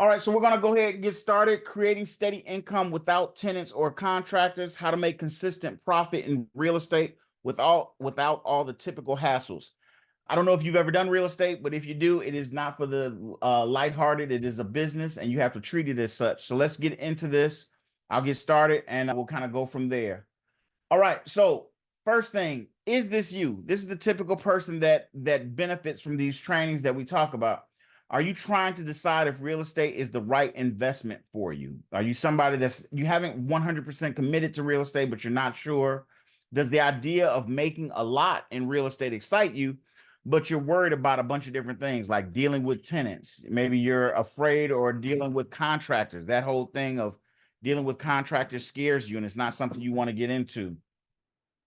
All right, so we're going to go ahead and get started. Creating steady income without tenants or contractors, how to make consistent profit in real estate without all the typical hassles. I don't know if you've ever done real estate, but if you do, it is not for the lighthearted. It is a business and you have to treat it as such. So let's get into this. I'll get started and we'll kind of go from there. All right, so first thing, is this you? This is the typical person that benefits from these trainings that we talk about. Are you trying to decide if real estate is the right investment for you? Are you somebody you haven't 100% committed to real estate, but you're not sure? Does the idea of making a lot in real estate excite you, but you're worried about a bunch of different things like dealing with tenants? Maybe you're afraid, or dealing with contractors. That whole thing of dealing with contractors scares you and it's not something you want to get into.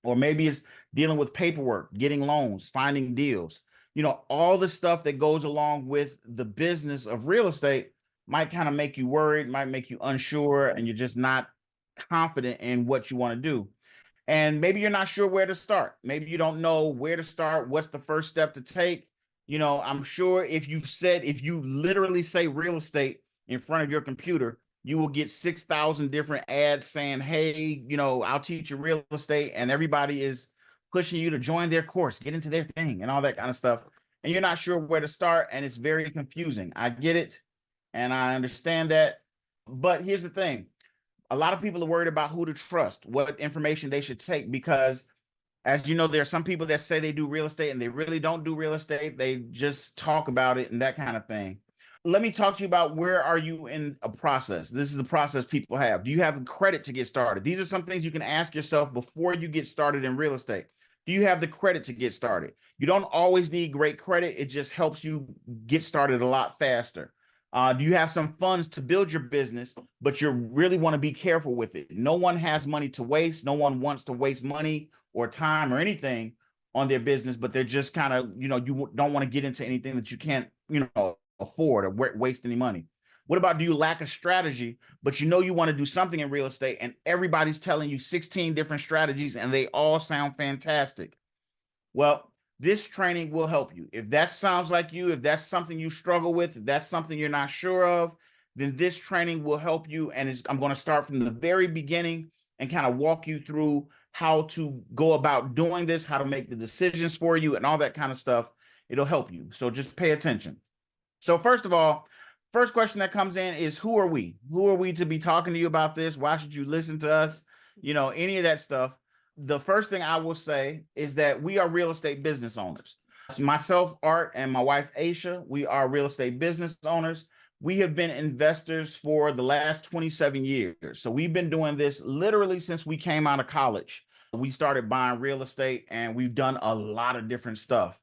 Or maybe it's dealing with paperwork, getting loans, finding deals. All the stuff that goes along with the business of real estate might kind of make you worried, might make you unsure, and you're just not confident in what you want to do. And maybe you're not sure where to start. Maybe you don't know where to start. What's the first step to take? I'm sure if you literally say real estate in front of your computer, you will get 6,000 different ads saying, hey, I'll teach you real estate. And everybody is pushing you to join their course, get into their thing and all that kind of stuff. And you're not sure where to start. And it's very confusing. I get it. And I understand that. But here's the thing. A lot of people are worried about who to trust, what information they should take, because as you know, there are some people that say they do real estate and they really don't do real estate. They just talk about it and that kind of thing. Let me talk to you about, where are you in a process? This is the process people have. Do you have credit to get started? These are some things you can ask yourself before you get started in real estate. Do you have the credit to get started? You don't always need great credit. It just helps you get started a lot faster. Do you have some funds to build your business, but you really want to be careful with it? No one has money to waste. No one wants to waste money or time or anything on their business, but they're just kind of, you don't want to get into anything that you can't, afford or waste any money. What about, do you lack a strategy, but you want to do something in real estate and everybody's telling you 16 different strategies and they all sound fantastic? Well, this training will help you. If that sounds like you, if that's something you struggle with, if that's something you're not sure of, then this training will help you. And I'm going to start from the very beginning and kind of walk you through how to go about doing this, how to make the decisions for you and all that kind of stuff. It'll help you. So just pay attention. So first of all, first question that comes in is, who are we? Who are we to be talking to you about this? Why should you listen to us? Any of that stuff. The first thing I will say is that we are real estate business owners. Myself, Art, and my wife, Aisha, we are real estate business owners. We have been investors for the last 27 years. So we've been doing this literally since we came out of college. We started buying real estate and we've done a lot of different stuff.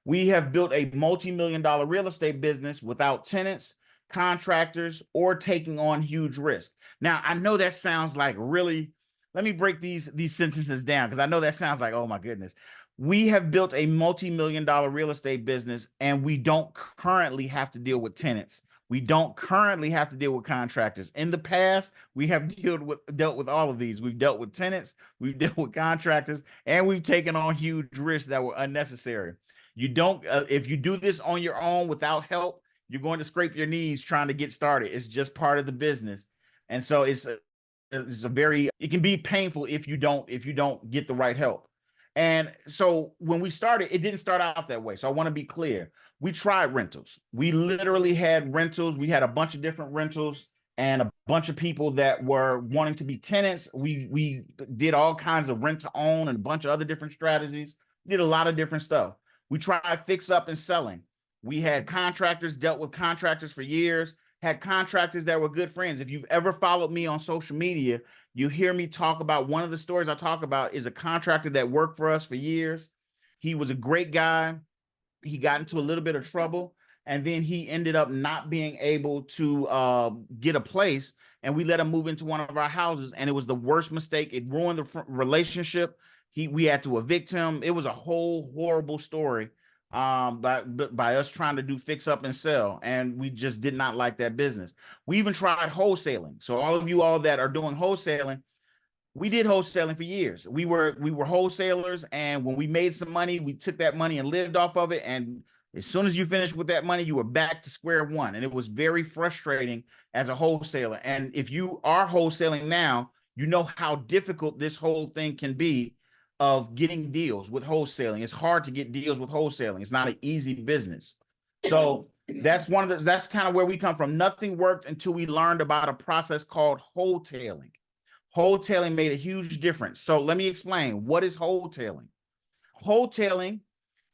We have built a multi-million-dollar real estate business without tenants, contractors, or taking on huge risk. Now, I know that sounds like really, let me break these sentences down, because I know that sounds like, oh my goodness. We have built a multi-million-dollar real estate business and we don't currently have to deal with tenants. We don't currently have to deal with contractors. In the past, we have dealt with all of these. We've dealt with tenants, we've dealt with contractors, and we've taken on huge risks that were unnecessary. You don't, if you do this on your own without help, you're going to scrape your knees trying to get started. It's just part of the business. And so it can be painful if you don't get the right help. And so when we started, it didn't start out that way. So I want to be clear. We tried rentals. We literally had rentals. We had a bunch of different rentals and a bunch of people that were wanting to be tenants. We did all kinds of rent to own and a bunch of other different strategies. We did a lot of different stuff. We tried fix up and selling. We had contractors, dealt with contractors for years, had contractors that were good friends. If you've ever followed me on social media, you hear me talk about, one of the stories I talk about is a contractor that worked for us for years. He was a great guy. He got into a little bit of trouble, and then he ended up not being able to get a place, and we let him move into one of our houses, and it was the worst mistake. It ruined the relationship. We had to evict him. It was a whole horrible story by us trying to do fix up and sell, and we just did not like that business. We even tried wholesaling. So all of you all that are doing wholesaling, we did wholesaling for years. We were wholesalers, and when we made some money, we took that money and lived off of it, and As soon as you finished with that money, you were back to square one. And it was very frustrating as a wholesaler. And if you are wholesaling now, you know how difficult this whole thing can be of getting deals with wholesaling. It's hard to get deals with wholesaling. It's not an easy business. So that's kind of where we come from. Nothing worked until we learned about a process called wholetailing. Wholetailing made a huge difference. So let me explain. What is wholetailing? Wholetailing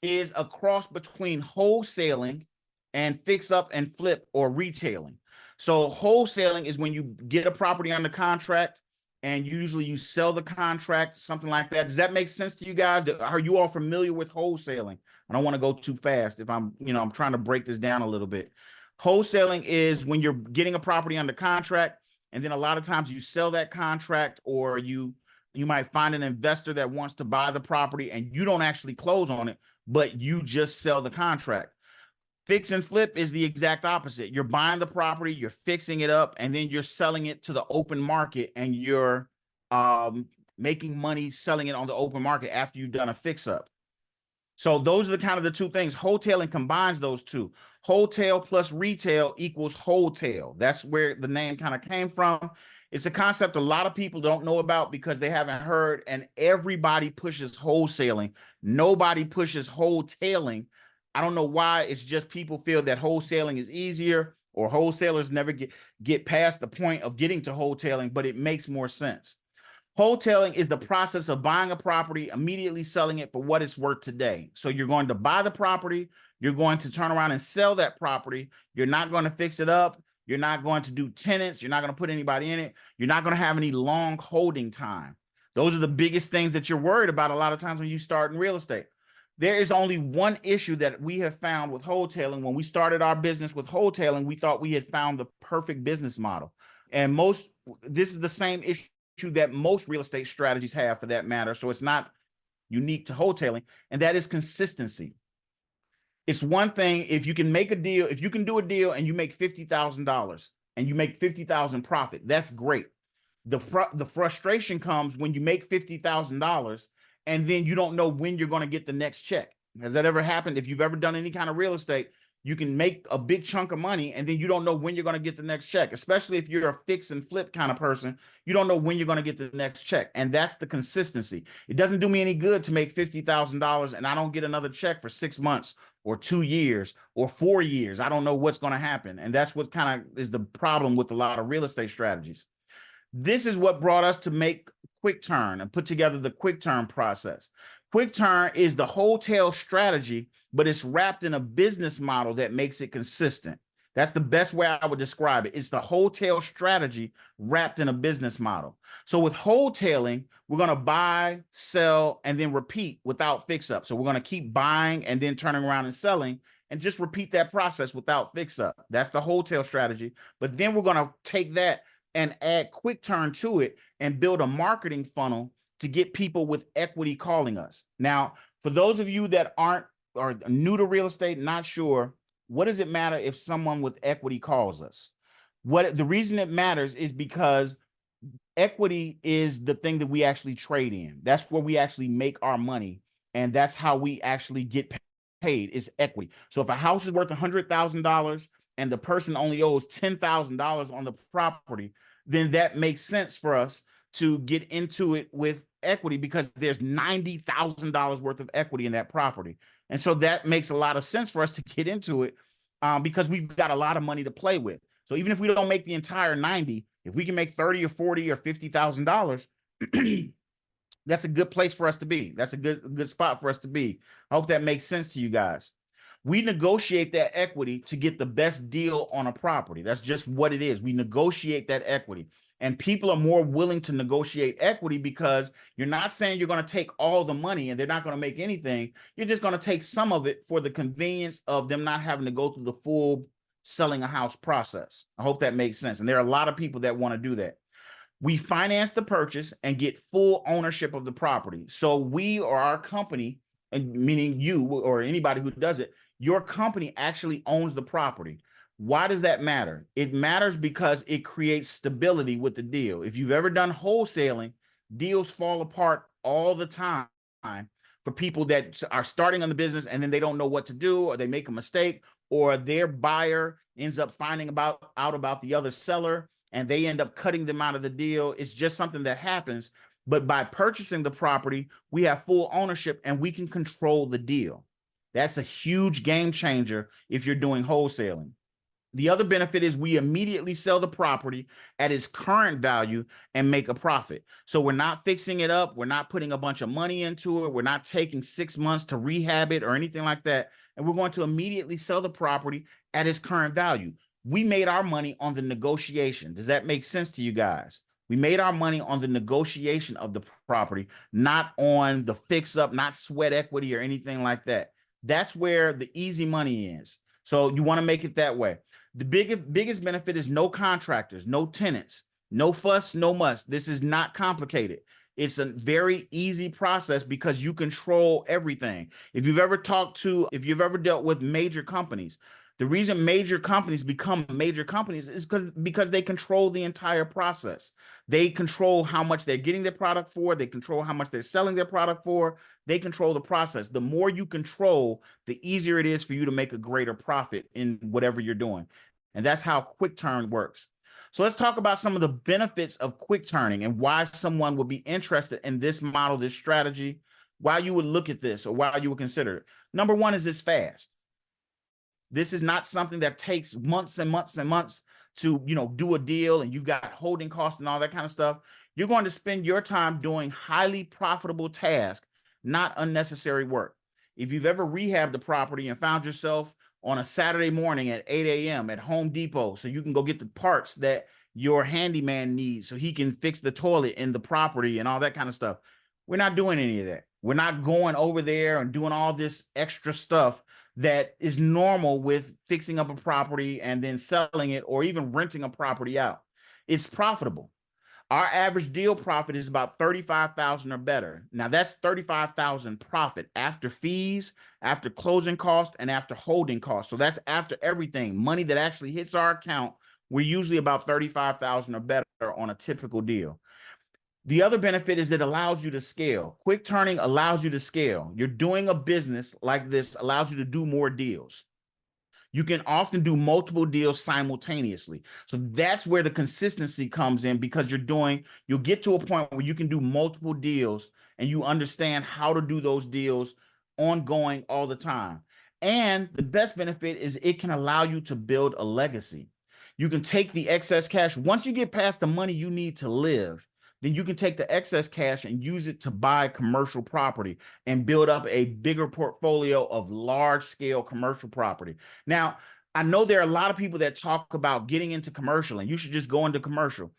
is a cross between wholesaling and fix up and flip or retailing. So wholesaling is when you get a property under contract and usually you sell the contract, something like that. Does that make sense to you guys? Are you all familiar with wholesaling? I don't want to go too fast if I'm trying to break this down a little bit. Wholesaling is when you're getting a property under contract, and then a lot of times you sell that contract, or you might find an investor that wants to buy the property and you don't actually close on it, but you just sell the contract. Fix and flip is the exact opposite. You're buying the property, you're fixing it up, and then you're selling it to the open market, and you're making money selling it on the open market after you've done a fix up. So those are the kind of the two things. Wholetailing combines those two. Wholetail plus retail equals wholetail. That's where the name kind of came from. It's a concept a lot of people don't know about because they haven't heard, and everybody pushes wholesaling. Nobody pushes wholetailing. I don't know why. It's just people feel that wholesaling is easier, or wholesalers never get past the point of getting to wholetailing, but it makes more sense. Wholetailing is the process of buying a property, immediately selling it for what it's worth today. So you're going to buy the property, you're going to turn around and sell that property. You're not going to fix it up. You're not going to do tenants. You're not going to put anybody in it. You're not going to have any long holding time. Those are the biggest things that you're worried about a lot of times when you start in real estate. There is only one issue that we have found with wholetailing. When we started our business with wholetailing, we thought we had found the perfect business model. And this is the same issue that most real estate strategies have, for that matter. So it's not unique to wholetailing, and that is consistency. It's one thing if you can make a deal, if you can do a deal and you make $50,000 and you make 50,000 profit, that's great. The frustration comes when you make $50,000 and then you don't know when you're going to get the next check. Has that ever happened? If you've ever done any kind of real estate, you can make a big chunk of money and then you don't know when you're going to get the next check, especially if you're a fix and flip kind of person. You don't know when you're going to get the next check. And that's the consistency. It doesn't do me any good to make $50,000 and I don't get another check for 6 months or 2 years or 4 years. I don't know what's going to happen. And that's what kind of is the problem with a lot of real estate strategies. This is what brought us to make Quick Turn and put together the Quick Turn process. Quick Turn is the wholesale strategy, but it's wrapped in a business model that makes it consistent. That's the best way I would describe it. It's the wholesale strategy wrapped in a business model. So with wholetailing, we're going to buy, sell, and then repeat without fix up. So we're going to keep buying and then turning around and selling and just repeat that process without fix up. That's the wholesale strategy. But then we're going to take that and add Quick Turn to it and build a marketing funnel to get people with equity calling us. Now, for those of you that are new to real estate, not sure, what does it matter if someone with equity calls us? The reason it matters is because equity is the thing that we actually trade in. That's where we actually make our money, and that's how we actually get paid, is equity. So if a house is worth $100,000 and the person only owes $10,000 on the property, then that makes sense for us to get into it with equity because there's $90,000 worth of equity in that property. And so that makes a lot of sense for us to get into it because we've got a lot of money to play with. So even if we don't make the entire 90, if we can make 30 or 40 or $50,000, that's a good place for us to be. That's a good spot for us to be. I hope that makes sense to you guys. We negotiate that equity to get the best deal on a property. That's just what it is. We negotiate that equity. And people are more willing to negotiate equity because you're not saying you're going to take all the money and they're not going to make anything. You're just going to take some of it for the convenience of them not having to go through the full selling a house process. I hope that makes sense. And there are a lot of people that want to do that. We finance the purchase and get full ownership of the property. So we or our company, and meaning you or anybody who does it, your company actually owns the property. Why does that matter? It matters because it creates stability with the deal. If you've ever done wholesaling, deals fall apart all the time for people that are starting on the business and then they don't know what to do, or they make a mistake, or their buyer ends up finding out about the other seller and they end up cutting them out of the deal. It's just something that happens. But by purchasing the property, we have full ownership and we can control the deal. That's a huge game changer if you're doing wholesaling. The other benefit is we immediately sell the property at its current value and make a profit. So we're not fixing it up. We're not putting a bunch of money into it. We're not taking 6 months to rehab it or anything like that. And we're going to immediately sell the property at its current value. We made our money on the negotiation. Does that make sense to you guys? We made our money on the negotiation of the property, not on the fix up, not sweat equity or anything like that. That's where the easy money is. So you want to make it that way. The biggest benefit is no contractors, no tenants, no fuss, no muss. This is not complicated. It's a very easy process because you control everything. If you've ever dealt with major companies, the reason major companies become major companies is because they control the entire process. They control how much they're getting their product for. They control how much they're selling their product for. They control the process. The more you control, the easier it is for you to make a greater profit in whatever you're doing. And that's how quick turn works. So let's talk about some of the benefits of quick turning and why someone would be interested in this model, this strategy, why you would look at this or why you would consider it. Number one is it's fast. This is not something that takes months and months and months to, do a deal, and you've got holding costs and all that kind of stuff. You're going to spend your time doing highly profitable tasks, not unnecessary work. If you've ever rehabbed a property and found yourself on a Saturday morning at 8 a.m. at Home Depot so you can go get the parts that your handyman needs so he can fix the toilet in the property and all that kind of stuff. We're not doing any of that. We're not going over there and doing all this extra stuff that is normal with fixing up a property and then selling it or even renting a property out. It's profitable. Our average deal profit is about $35,000 or better. Now that's $35,000 profit after fees, after closing costs, and after holding costs. So that's after everything, money that actually hits our account. We're usually about $35,000 or better on a typical deal. The other benefit is it allows you to scale. Quick turning allows you to scale. You're doing a business like this allows you to do more deals. You can often do multiple deals simultaneously. So that's where the consistency comes in because you'll get to a point where you can do multiple deals and you understand how to do those deals ongoing all the time. And the best benefit is it can allow you to build a legacy. You can take the excess cash. Once you get past the money you need to live, then you can take the excess cash and use it to buy commercial property and build up a bigger portfolio of large scale commercial property. Now, I know there are a lot of people that talk about getting into commercial and you should just go into commercial.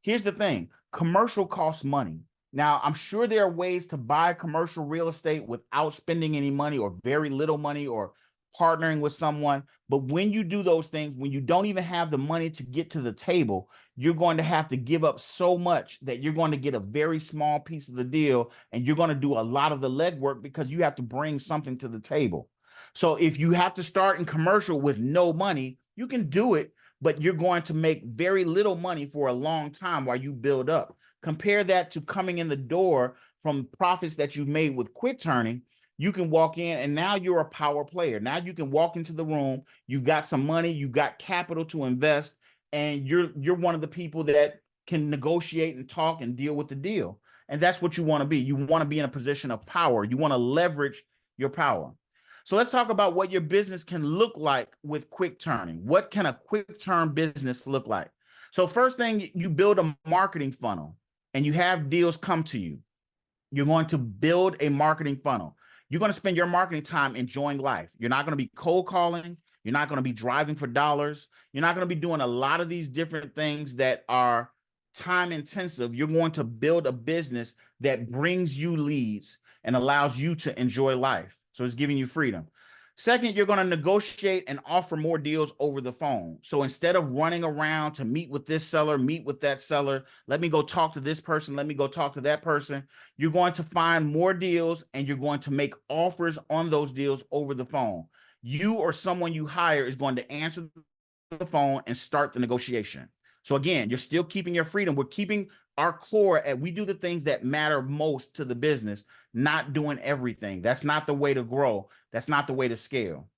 Here's the thing, commercial costs money. Now, I'm sure there are ways to buy commercial real estate without spending any money or very little money or partnering with someone. But when you do those things, when you don't even have the money to get to the table, you're going to have to give up so much that you're going to get a very small piece of the deal and you're going to do a lot of the legwork because you have to bring something to the table. So if you have to start in commercial with no money, you can do it, but you're going to make very little money for a long time while you build up. Compare that to coming in the door from profits that you've made with quick turning. You can walk in and now you're a power player. Now you can walk into the room, you've got some money, you've got capital to invest, and you're one of the people that can negotiate and talk and deal with the deal. And that's what you want to be. You want to be in a position of power. You want to leverage your power. So let's talk about what your business can look like with quick turning. What can a quick turn business look like? So first thing, you build a marketing funnel and you have deals come to you. You're going to build a marketing funnel. You're going to spend your marketing time enjoying life. You're not going to be cold calling. You're not going to be driving for dollars. You're not going to be doing a lot of these different things that are time intensive. You're going to build a business that brings you leads and allows you to enjoy life. So it's giving you freedom. Second, you're going to negotiate and offer more deals over the phone. So instead of running around to meet with this seller, meet with that seller, let me go talk to this person, let me go talk to that person, you're going to find more deals and you're going to make offers on those deals over the phone. You or someone you hire is going to answer the phone and start the negotiation. So again, you're still keeping your freedom. We're keeping our core, and we do the things that matter most to the business, not doing everything. That's not the way to grow. That's not the way to scale.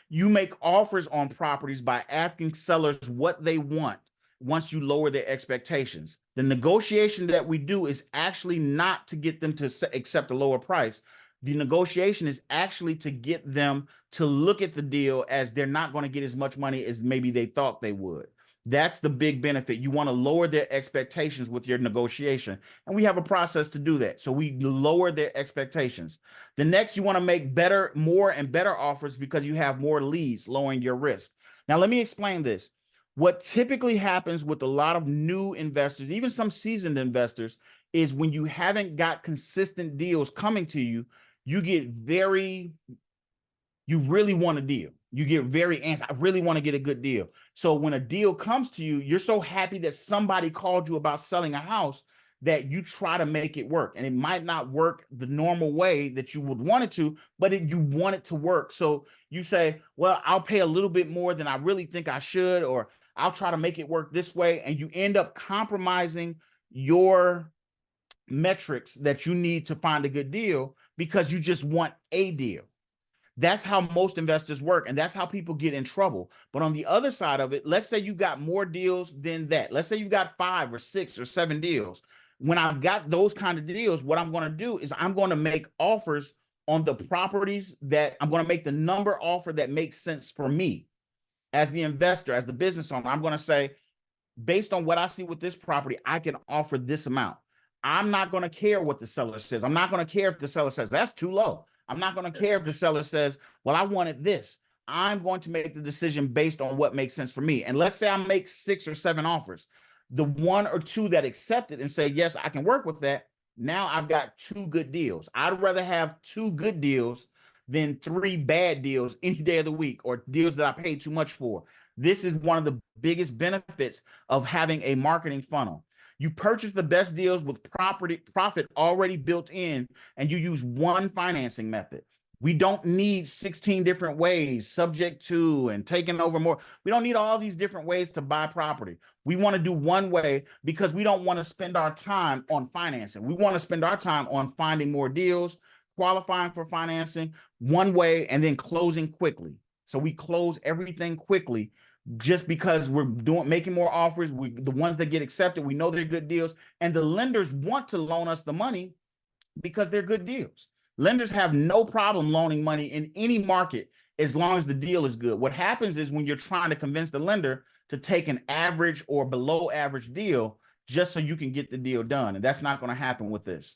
You make offers on properties by asking sellers what they want once you lower their expectations. The negotiation that we do is actually not to get them to accept a lower price. The negotiation is actually to get them to look at the deal as they're not going to get as much money as maybe they thought they would. That's the big benefit. You want to lower their expectations with your negotiation. And we have a process to do that. So we lower their expectations. The next, you want to make better, more and better offers because you have more leads, lowering your risk. Now, let me explain this. What typically happens with a lot of new investors, even some seasoned investors, is when you haven't got consistent deals coming to you, you get very, you really want a deal. You get very antsy. I really want to get a good deal. So when a deal comes to you, you're so happy that somebody called you about selling a house that you try to make it work. And it might not work the normal way that you would want it to, but you want it to work. So you say, well, I'll pay a little bit more than I really think I should, or I'll try to make it work this way. And you end up compromising your metrics that you need to find a good deal because you just want a deal. That's how most investors work, and that's how people get in trouble. But on the other side of it, let's say you got more deals than that. Let's say you got 5 or 6 or 7 deals. When I've got those kind of deals, what I'm going to do is I'm going to make offers on the properties that I'm going to make the number offer that makes sense for me as the investor, as the business owner. I'm going to say, based on what I see with this property, I can offer this amount. I'm not going to care what the seller says. I'm not going to care if the seller says that's too low. I'm not going to care if the seller says, well, I wanted this. I'm going to make the decision based on what makes sense for me. And let's say I make 6 or 7 offers. The 1 or 2 that accept it and say, yes, I can work with that. Now I've got 2 good deals. I'd rather have 2 good deals than 3 bad deals any day of the week, or deals that I paid too much for. This is one of the biggest benefits of having a marketing funnel. You purchase the best deals with profit already built in, and you use one financing method. We don't need 16 different ways, subject to and taking over more. We don't need all these different ways to buy property. We want to do one way because we don't want to spend our time on financing. We want to spend our time on finding more deals, qualifying for financing one way, and then closing quickly. So we close everything quickly just because we're making more offers. The ones that get accepted, we know they're good deals, and the lenders want to loan us the money because they're good deals. Lenders have no problem loaning money in any market as long as the deal is good. What happens is when you're trying to convince the lender to take an average or below average deal just so you can get the deal done, and that's not going to happen with this.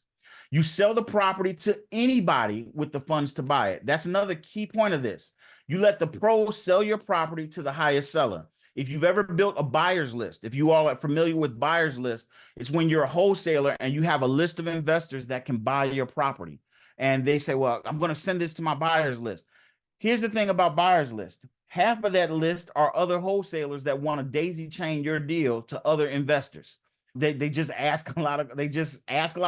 You sell the property to anybody with the funds to buy it. That's another key point of this. You let the pros sell your property to the highest seller. If you've ever built a buyer's list, if you all are familiar with buyer's list, it's when you're a wholesaler and you have a list of investors that can buy your property. And they say, well, I'm going to send this to my buyer's list. Here's the thing about buyer's list. Half of that list are other wholesalers that want to daisy chain your deal to other investors. They just ask a lot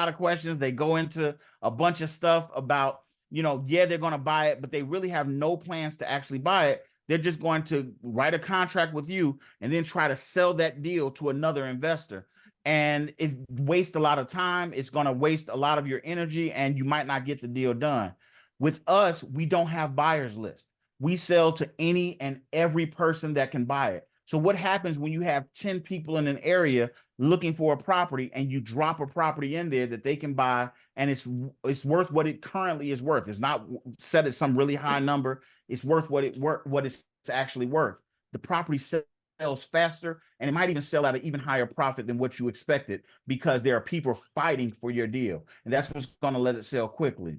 of questions. They go into a bunch of stuff about, yeah, they're going to buy it, but they really have no plans to actually buy it. They're just going to write a contract with you and then try to sell that deal to another investor. And it wastes a lot of time. It's going to waste a lot of your energy, and you might not get the deal done. With us, we don't have buyers list. We sell to any and every person that can buy it. So what happens when you have 10 people in an area looking for a property and you drop a property in there that they can buy, and it's worth what it currently is worth? It's not set at some really high number. It's worth what it's actually worth. The property sells faster, and it might even sell at an even higher profit than what you expected because there are people fighting for your deal, and that's what's going to let it sell quickly.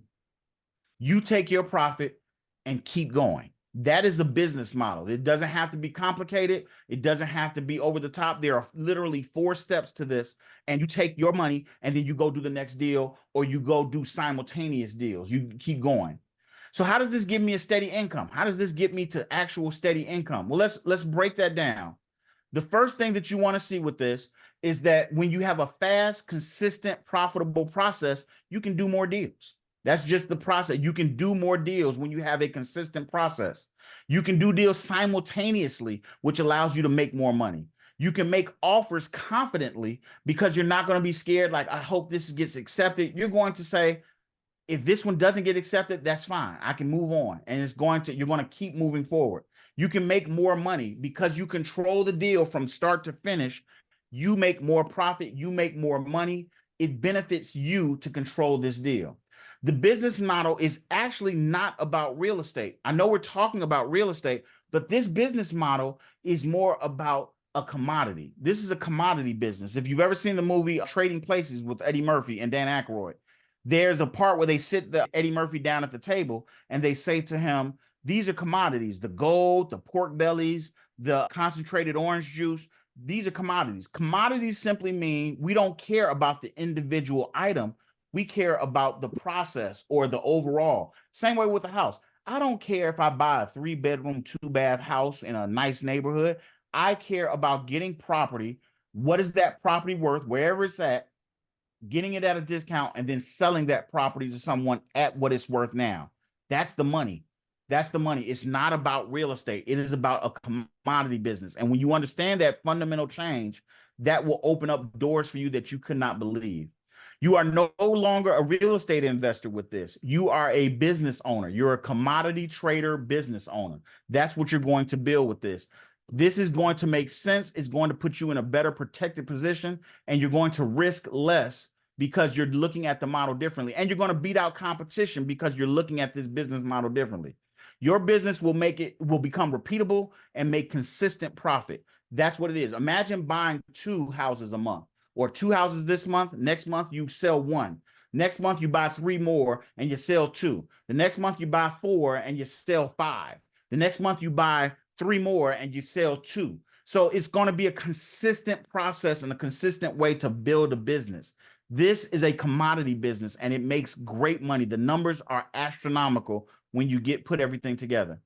You take your profit and keep going. That is a business model. It doesn't have to be complicated. It doesn't have to be over the top. There are literally 4 steps to this, and you take your money and then you go do the next deal, or you go do simultaneous deals. You keep going. So how does this give me a steady income? How does this get me to actual steady income? Well, let's break that down. The first thing that you want to see with this is that when you have a fast, consistent, profitable process, you can do more deals. That's just the process. You can do more deals when you have a consistent process. You can do deals simultaneously, which allows you to make more money. You can make offers confidently because you're not going to be scared. Like, I hope this gets accepted. You're going to say, if this one doesn't get accepted, that's fine. I can move on. And you're going to keep moving forward. You can make more money because you control the deal from start to finish. You make more profit. You make more money. It benefits you to control this deal. The business model is actually not about real estate. I know we're talking about real estate, but this business model is more about a commodity. This is a commodity business. If you've ever seen the movie Trading Places with Eddie Murphy and Dan Aykroyd, there's a part where they sit Eddie Murphy down at the table and they say to him, these are commodities, the gold, the pork bellies, the concentrated orange juice. These are commodities. Commodities simply mean we don't care about the individual item. We care about the process or the overall. Same way with a house. I don't care if I buy a 3-bedroom, 2-bath house in a nice neighborhood. I care about getting property. What is that property worth, wherever it's at, getting it at a discount, and then selling that property to someone at what it's worth now. That's the money. That's the money. It's not about real estate. It is about a commodity business. And when you understand that fundamental change, that will open up doors for you that you could not believe. You are no longer a real estate investor with this. You are a business owner. You're a commodity trader business owner. That's what you're going to build with this. This is going to make sense. It's going to put you in a better protected position, and you're going to risk less because you're looking at the model differently, and you're going to beat out competition because you're looking at this business model differently. Your business will become repeatable and make consistent profit. That's what it is. Imagine buying 2 houses a month, or 2 houses this month. Next month you sell 1. Next month you buy 3 more and you sell 2. The next month you buy 4 and you sell 5. The next month you buy 3 more and you sell 2. So it's going to be a consistent process and a consistent way to build a business. This is a commodity business and it makes great money. The numbers are astronomical when you put everything together.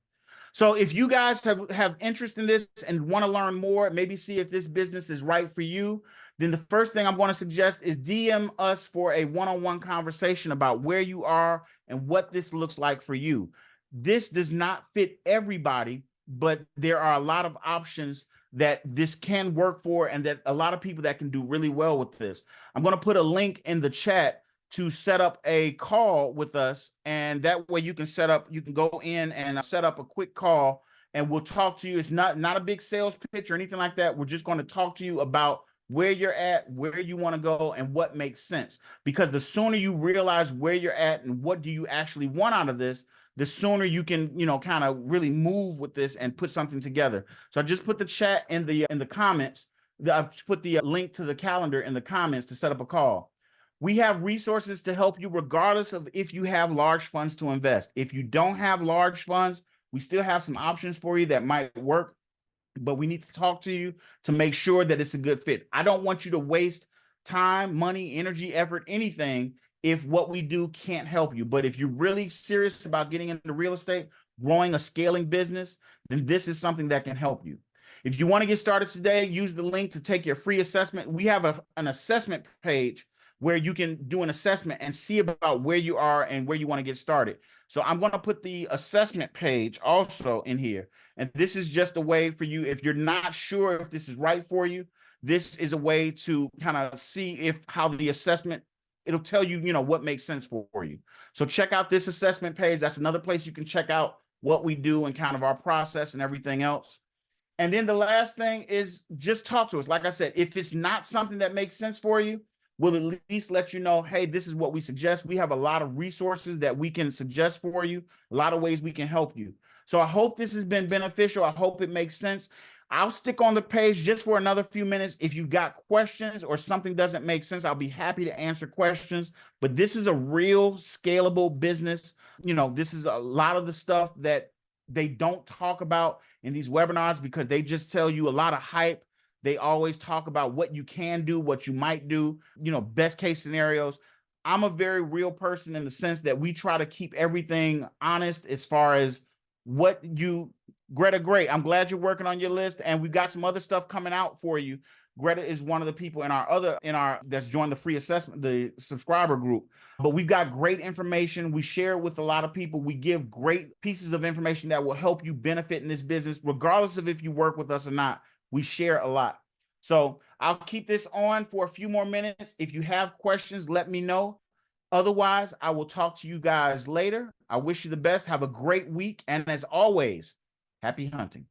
So if you guys have interest in this and want to learn more, maybe see if this business is right for you, then the first thing I'm going to suggest is DM us for a one-on-one conversation about where you are and what this looks like for you. This does not fit everybody, but there are a lot of options that this can work for, and that a lot of people that can do really well with this. I'm going to put a link in the chat to set up a call with us, and that way you can go in and set up a quick call, and we'll talk to you. It's not a big sales pitch or anything like that. We're just going to talk to you about where you're at, where you want to go, and what makes sense. Because the sooner you realize where you're at and what do you actually want out of this, the sooner you can, kind of really move with this and put something together. So I just put the chat in the comments. I've put the link to the calendar in the comments to set up a call. We have resources to help you regardless of if you have large funds to invest. If you don't have large funds, we still have some options for you that might work, but we need to talk to you to make sure that it's a good fit. I don't want you to waste time, money, energy, effort, anything if what we do can't help you. But if you're really serious about getting into real estate, growing a scaling business, then this is something that can help you. If you want to get started today, use the link to take your free assessment. We have an assessment page where you can do an assessment and see about where you are and where you want to get started. So I'm going to put the assessment page also in here. And this is just a way for you, if you're not sure if this is right for you, this is a way to kind of see how the assessment, it'll tell you, what makes sense for you. So check out this assessment page. That's another place you can check out what we do and kind of our process and everything else. And then the last thing is just talk to us. Like I said, if it's not something that makes sense for you, we'll at least let you know, hey, this is what we suggest. We have a lot of resources that we can suggest for you, a lot of ways we can help you. So I hope this has been beneficial. I hope it makes sense. I'll stick on the page just for another few minutes. If you've got questions or something doesn't make sense, I'll be happy to answer questions. But this is a real scalable business. This is a lot of the stuff that they don't talk about in these webinars because they just tell you a lot of hype. They always talk about what you can do, what you might do, best case scenarios. I'm a very real person in the sense that we try to keep everything honest as far as Greta, great. I'm glad you're working on your list, and we've got some other stuff coming out for you. Greta is one of the people that's joined the free assessment, the subscriber group. But we've got great information. We share it with a lot of people. We give great pieces of information that will help you benefit in this business, regardless of if you work with us or not. We share a lot. So I'll keep this on for a few more minutes. If you have questions, let me know. Otherwise, I will talk to you guys later. I wish you the best. Have a great week. And as always, happy hunting.